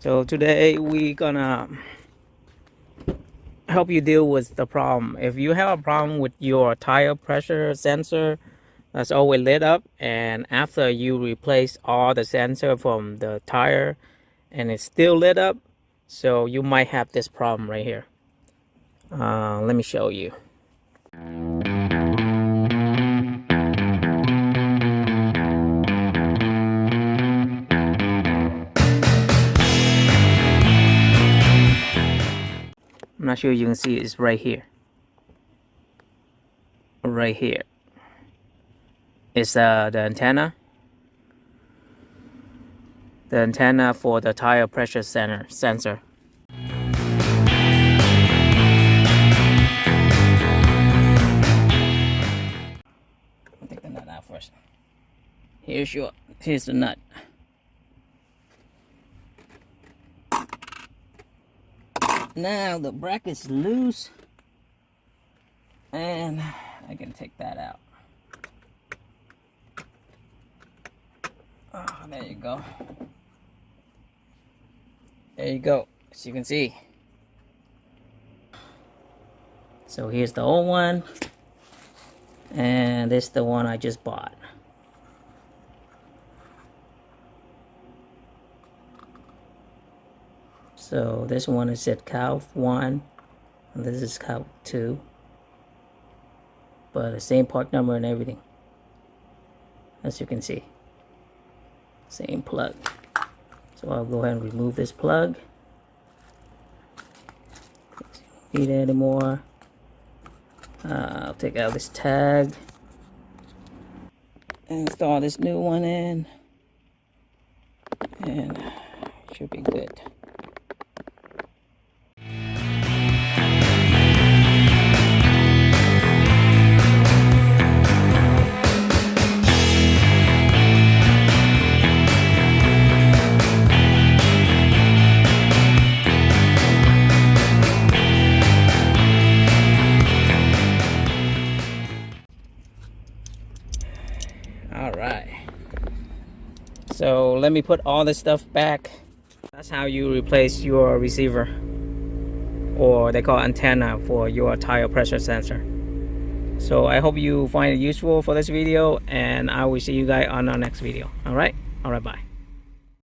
So today we gonna help you deal with the problem. If you have a problem with your tire pressure sensor that's always lit up, and after you replace all the sensor from the tire and it's still lit up, so you might have this problem right here. Let me show you. I'm not sure you can see it's right here. Right here. It's the antenna. The antenna for the tire pressure sensor. I'll take the nut out first. Here's the nut. Now the bracket's loose, and I can take that out. Oh, there you go. There you go, as you can see. So here's the old one, and this is the one I just bought. So this one is at CALF 1, and this is CALF 2, but the same part number and everything, as you can see. Same plug. So I'll go ahead and remove this plug. Don't need it anymore. I'll take out this tag and install this new one in, and it should be good. Alright, so let me put all this stuff back. That's how you replace your receiver, or they call antenna, for your tire pressure sensor. So I hope you find it useful for this video, and I will see you guys on our next video. Alright, bye.